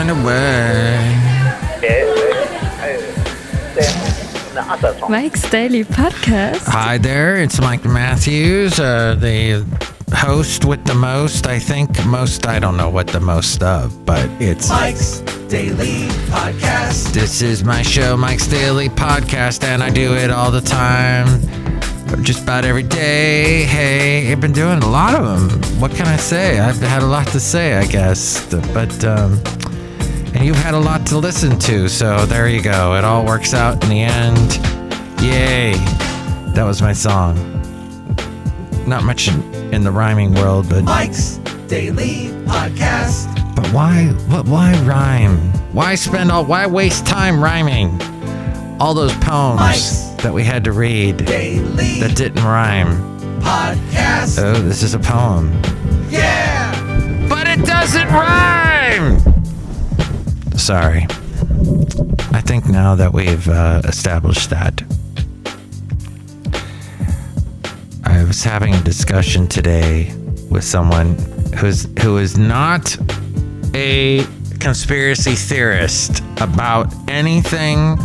run away. Mike's Daily Podcast. Hi there, it's Mike Matthews, the host with the most. I think most, I don't know what the most of, but it's Mike's Daily Podcast. This is my show, Mike's Daily Podcast, and I do it all the time. Just about every day. Hey, I've been doing a lot of them. What can I say? I've had a lot to say, I guess. But, and you've had a lot to listen to, so there you go. It all works out in the end. Yay. That was my song. Not much in the rhyming world, but... Mike's Daily Podcast. But why rhyme? Why waste time rhyming? All those poems Mike's that we had to read Daily that didn't rhyme. Podcast. Oh, this is a poem. Yeah! But it doesn't rhyme! Sorry. I think now that we've established that. I was having a discussion today with someone who is not a conspiracy theorist about anything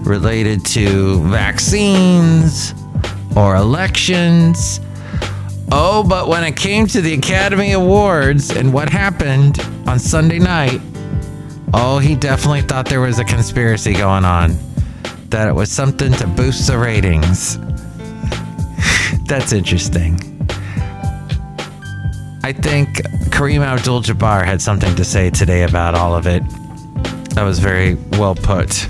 related to vaccines or elections. Oh, but when it came to the Academy Awards and what happened on Sunday night, oh, he definitely thought there was a conspiracy going on. That it was something to boost the ratings. That's interesting. I think Kareem Abdul-Jabbar had something to say today about all of it. That was very well put.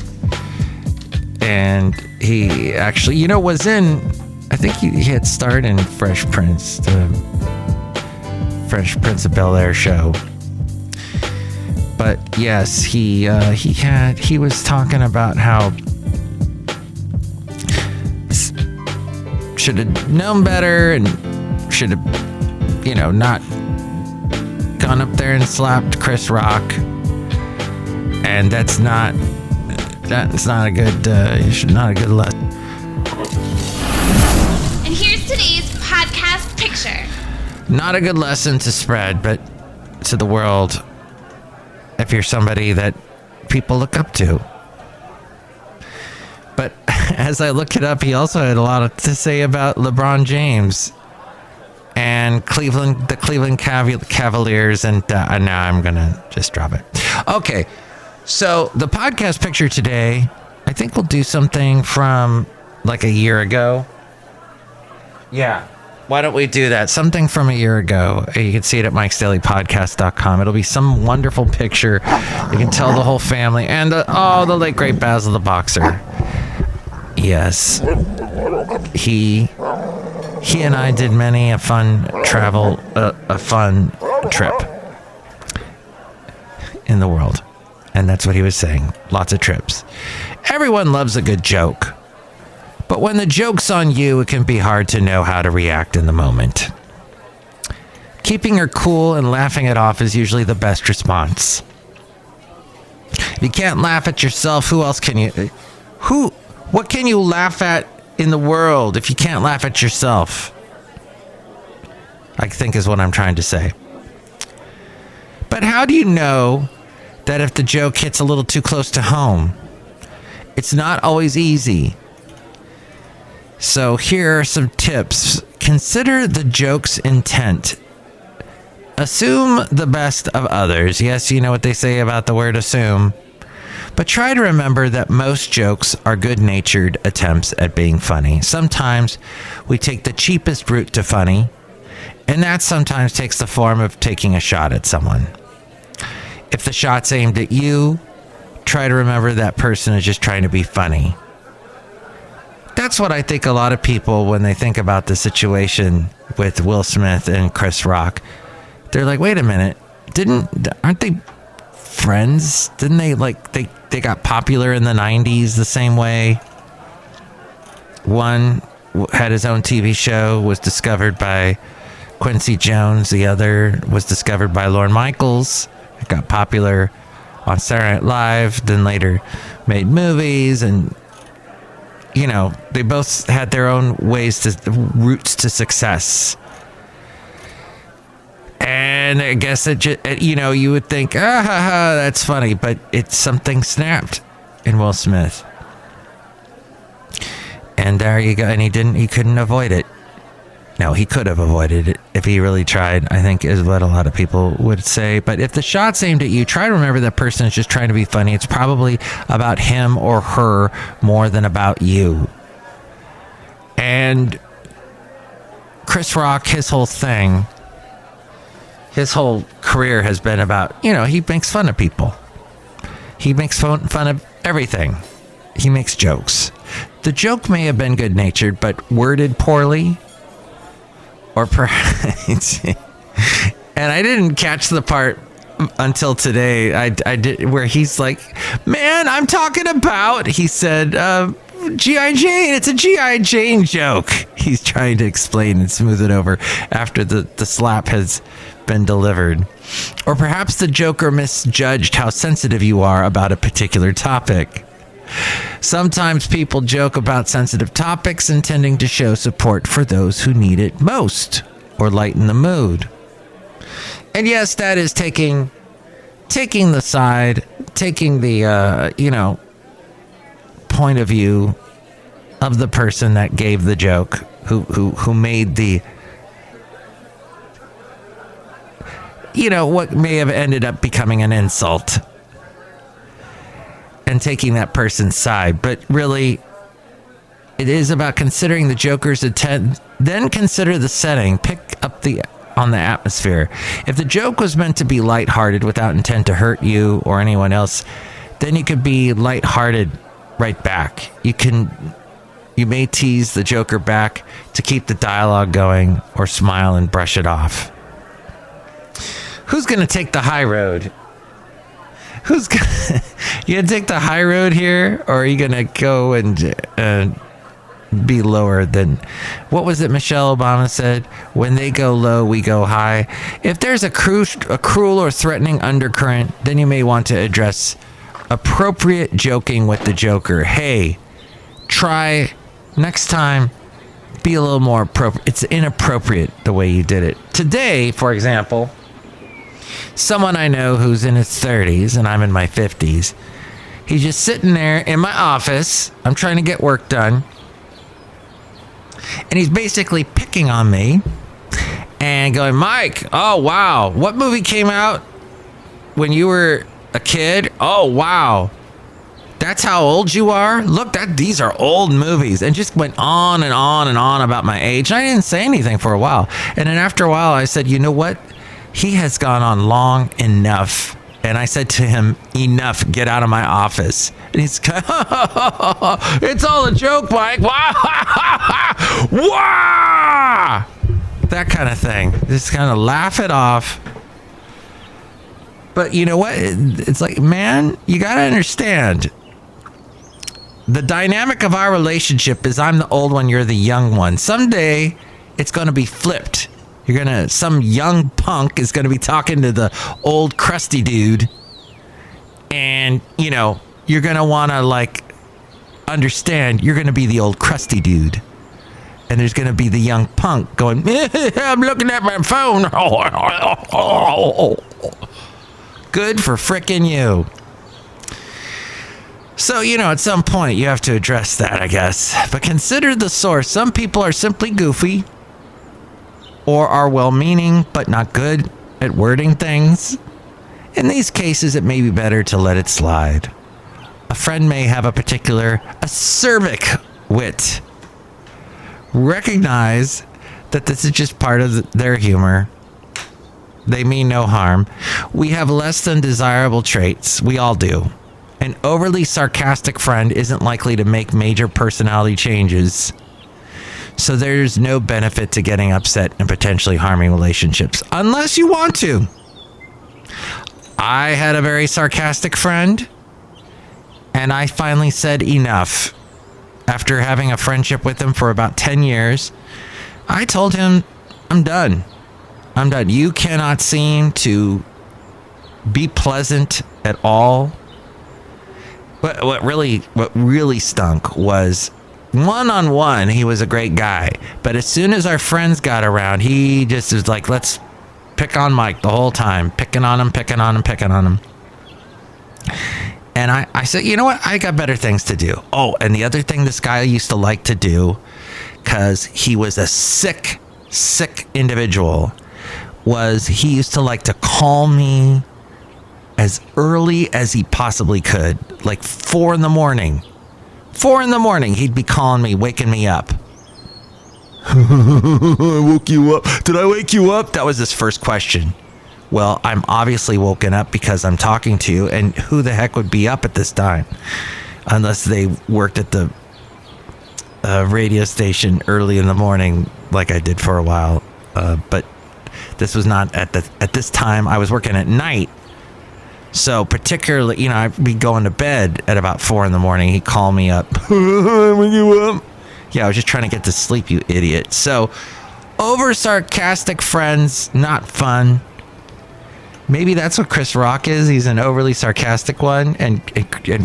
And he actually, was in, I think he had starred in Fresh Prince, the Fresh Prince of Bel-Air show. But yes, he was talking about how should have known better and should have, not gone up there and slapped Chris Rock. And that's not a good lesson. And here's today's podcast picture. Not a good lesson to spread, but to the world, if you're somebody that people look up to. But as I looked it up, he also had a lot to say about LeBron James and the Cleveland Cavaliers, and now I'm gonna just drop it. Okay. So the podcast picture today, I think we'll do something from like a year ago. Yeah. Why don't we do that? Something from a year ago. You can see it at mikesdailypodcast.com. It'll be some wonderful picture. You can tell the whole family. And the late great Basil the Boxer. Yes. He and I did many a fun trip in the world. And that's what he was saying. Lots of trips. Everyone loves a good joke. But when the joke's on you, it can be hard to know how to react in the moment. Keeping her cool and laughing it off is usually the best response. If you can't laugh at yourself, who else can you... What can you laugh at in the world if you can't laugh at yourself? I think is what I'm trying to say. But how do you know that if the joke hits a little too close to home? It's not always easy. So here are some tips. Consider the joke's intent. Assume the best of others. Yes, you know what they say about the word assume. But try to remember that most jokes are good-natured attempts at being funny. Sometimes we take the cheapest route to funny, and that sometimes takes the form of taking a shot at someone. If the shot's aimed at you, try to remember that person is just trying to be funny. That's what I think a lot of people, when they think about the situation with Will Smith and Chris Rock, they're like, wait a minute, aren't they friends? Didn't they, they got popular in the 90s the same way? One had his own TV show, was discovered by Quincy Jones. The other was discovered by Lorne Michaels. It got popular on Saturday Night Live, then later made movies, and they both had their own routes to success. And And I guess it just, you would think, that's funny, but it's something snapped in Will Smith. And there you go. And he couldn't avoid it. No, he could have avoided it if he really tried, I think is what a lot of people would say. But if the shot's aimed at you, try to remember that person is just trying to be funny. It's probably about him or her more than about you. And Chris Rock, his whole career has been about, he makes fun of people. He makes fun of everything. He makes jokes. The joke may have been good-natured, but worded poorly. Or perhaps, and I didn't catch the part until today. I did, where he's like, "Man, I'm talking about." He said, "G.I. Jane. It's a G.I. Jane joke." He's trying to explain and smooth it over after the slap has been delivered. Or perhaps the Joker misjudged how sensitive you are about a particular topic. Sometimes people joke about sensitive topics, intending to show support for those who need it most or lighten the mood. And yes, that is taking the side, taking the point of view of the person that gave the joke, who made the what may have ended up becoming an insult. And taking that person's side. But really, it is about considering the Joker's intent. Then consider the setting. Pick up on the atmosphere. If the joke was meant to be lighthearted without intent to hurt you or anyone else, then you could be lighthearted right back. You may tease the Joker back to keep the dialogue going, or smile and brush it off. Who's going to take the high road? You gonna take the high road here, or are you gonna go and be lower than what was it Michelle Obama said? When they go low, we go high. If there's a cruel or threatening undercurrent, then you may want to address appropriate joking with the Joker. Hey, try next time. Be a little more appropriate. It's inappropriate the way you did it today, for example. Someone I know who's in his 30s and I'm in my 50s. He's just sitting there in my office. I'm trying to get work done. And he's basically picking on me and going, "Mike, oh, wow. What movie came out when you were a kid? Oh, wow. That's how old you are? Look, these are old movies." And just went on and on and on about my age. And I didn't say anything for a while. And then after a while, I said, "You know what? He has gone on long enough." And I said to him, "Enough, get out of my office." And he's going, "It's all a joke, Mike." Wah! That kind of thing. Just kind of laugh it off. But you know what? It's like, man, you got to understand. The dynamic of our relationship is I'm the old one, you're the young one. Someday, it's going to be flipped. Some young punk is going to be talking to the old crusty dude. And, you're going to want to understand you're going to be the old crusty dude. And there's going to be the young punk going, "I'm looking at my phone." Good for frickin' you. So, at some point you have to address that, I guess. But consider the source. Some people are simply goofy. Or are well-meaning, but not good at wording things. In these cases, it may be better to let it slide. A friend may have a particular acerbic wit. Recognize that this is just part of their humor. They mean no harm. We have less than desirable traits. We all do. An overly sarcastic friend isn't likely to make major personality changes. So there's no benefit to getting upset and potentially harming relationships, unless you want to. I had a very sarcastic friend, and I finally said enough. After having a friendship with him for about 10 years, I told him, I'm done. You cannot seem to be pleasant at all. But what really stunk was, one-on-one, he was a great guy. But as soon as our friends got around, he just was like, let's pick on Mike the whole time, picking on him. And I said, you know what? I got better things to do. Oh, and the other thing this guy used to like to do, because he was a sick individual, was he used to like to call me as early as he possibly could, like 4 a.m. 4 a.m, he'd be calling me, waking me up. I woke you up. Did I wake you up? That was his first question. Well, I'm obviously woken up because I'm talking to you, and who the heck would be up at this time? Unless they worked at the radio station early in the morning, like I did for a while. But this was not at this time. I was working at night. So particularly, I'd be going to bed at about 4 a.m. He'd call me up. Wake you up? Yeah, I was just trying to get to sleep, you idiot. So, over sarcastic friends, not fun. Maybe that's what Chris Rock is. He's an overly sarcastic one, and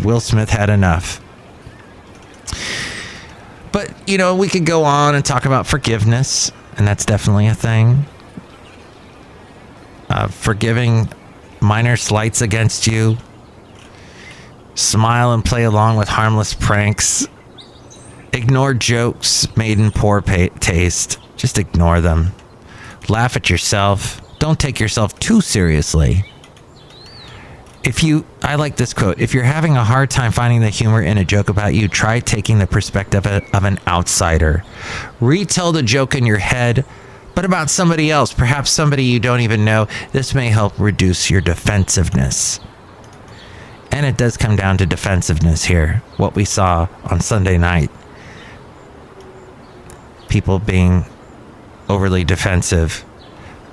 Will Smith had enough. But, we could go on and talk about forgiveness, and that's definitely a thing. Forgiving minor slights against you. Smile and play along with harmless pranks. Ignore jokes made in poor taste. Just ignore them. Laugh at yourself. Don't take yourself too seriously. I like this quote. If you're having a hard time finding the humor in a joke about you, try taking the perspective of an outsider. Retell the joke in your head, but about somebody else, perhaps somebody you don't even know. This may help reduce your defensiveness. And it does come down to defensiveness here. What we saw on Sunday night. People being overly defensive.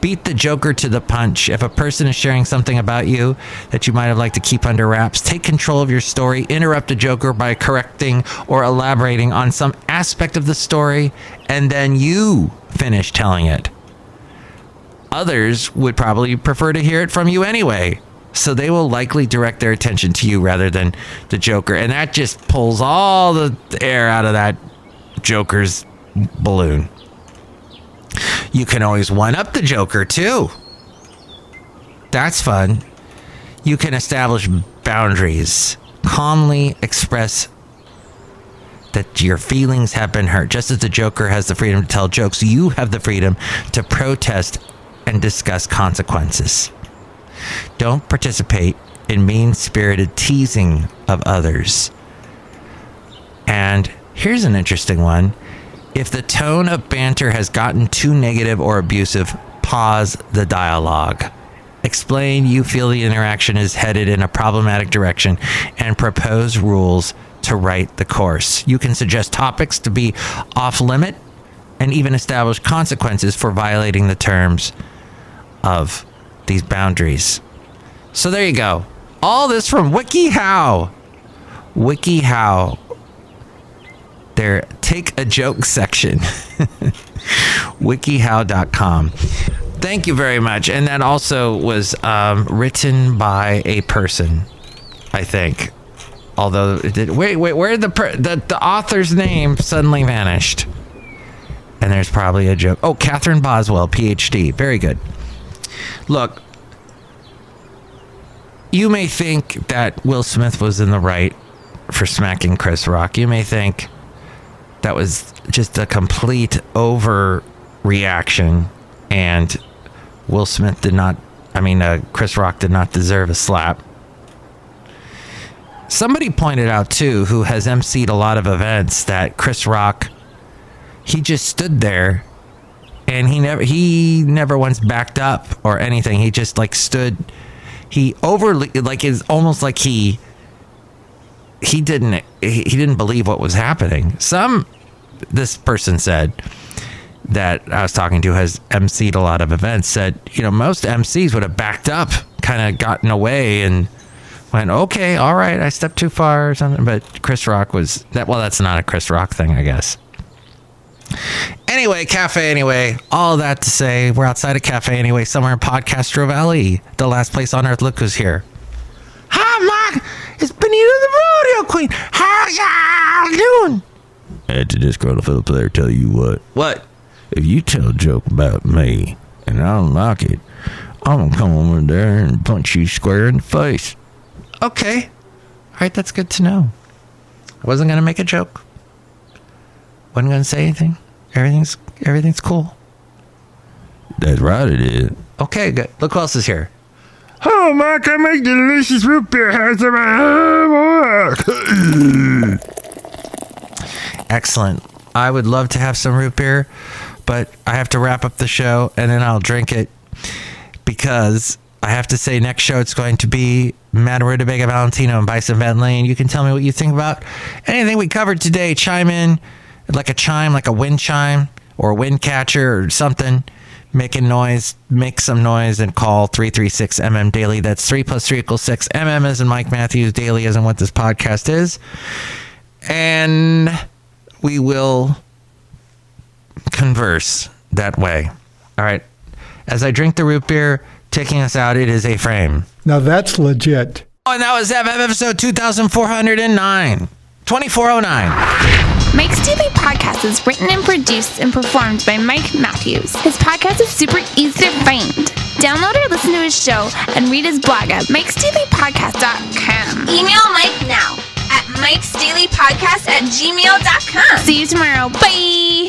Beat the joker to the punch. If a person is sharing something about you that you might have liked to keep under wraps, take control of your story. Interrupt the joker by correcting or elaborating on some aspect of the story, and then you finish telling it. Others would probably prefer to hear it from you anyway, so they will likely direct their attention to you rather than the joker, and that just pulls all the air out of that joker's balloon. You can always one-up the joker too. That's fun. You can establish boundaries. Calmly express that your feelings have been hurt. Just as the joker has the freedom to tell jokes, you have the freedom to protest and discuss consequences. Don't participate in mean-spirited teasing of others. And here's an interesting one. If the tone of banter has gotten too negative or abusive, pause the dialogue. Explain you feel the interaction is headed in a problematic direction and propose rules to right the course. You can suggest topics to be off limit and even establish consequences for violating the terms of these boundaries. So there you go. All this from WikiHow. WikiHow. Their Take a Joke section. wikihow.com. Thank you very much. And that also was written by a person, I think. Although it did. Wait, where the author's name suddenly vanished. And there's probably a joke. Oh, Catherine Boswell, PhD. Very good. Look, you may think that Will Smith was in the right for smacking Chris Rock. You may think that was just a complete overreaction, and Will Smith Chris Rock did not deserve a slap. Somebody pointed out, too, who has emceed a lot of events, that Chris Rock, he just stood there, and he never once backed up or anything. He just, stood. He overly, is almost like he didn't believe what was happening. This person said that I was talking to has emceed a lot of events, said, most MCs would have backed up, kind of gotten away and went, okay, all right, I stepped too far or something. But Chris Rock was that. Well, that's not a Chris Rock thing, I guess. Anyway, Cafe Anyway, all that to say, we're outside of Cafe Anyway, somewhere in Podcastro Valley, the last place on earth. Look who's here. Hi, Mark. It's Benita the Rodeo Queen. How y'all doing? I had to Disgruntled Fiddle Player tell you what. What? If you tell a joke about me and I don't like it, I'm gonna come over there and punch you square in the face. Okay. All right, that's good to know. I wasn't gonna make a joke. Wasn't gonna say anything. Everything's cool. That's right, it is. Okay, good. Look who else is here. Oh, Mark, I make delicious root beer hearts in my home. Excellent. I would love to have some root beer, but I have to wrap up the show, and then I'll drink it, because I have to say next show it's going to be Madame Rootabega, Valentino, and Bison Bentley, and you can tell me what you think about anything we covered today. Chime in like a chime, like a wind chime, or a wind catcher, or something. Making noise, make some noise, and call 336MM Daily. That's 3 + 3 = 6. MM as in Mike Matthews, Daily as in what this podcast is. And we will converse that way. All right. As I drink the root beer, taking us out, it is A Frame. Now that's legit. Oh, and that was episode 2409. 2409. Mike's Daily Podcast is written and produced and performed by Mike Matthews. His podcast is super easy to find. Download or listen to his show and read his blog at mikesdailypodcast.com. Email Mike now at mikesdailypodcast@gmail.com. See you tomorrow. Bye!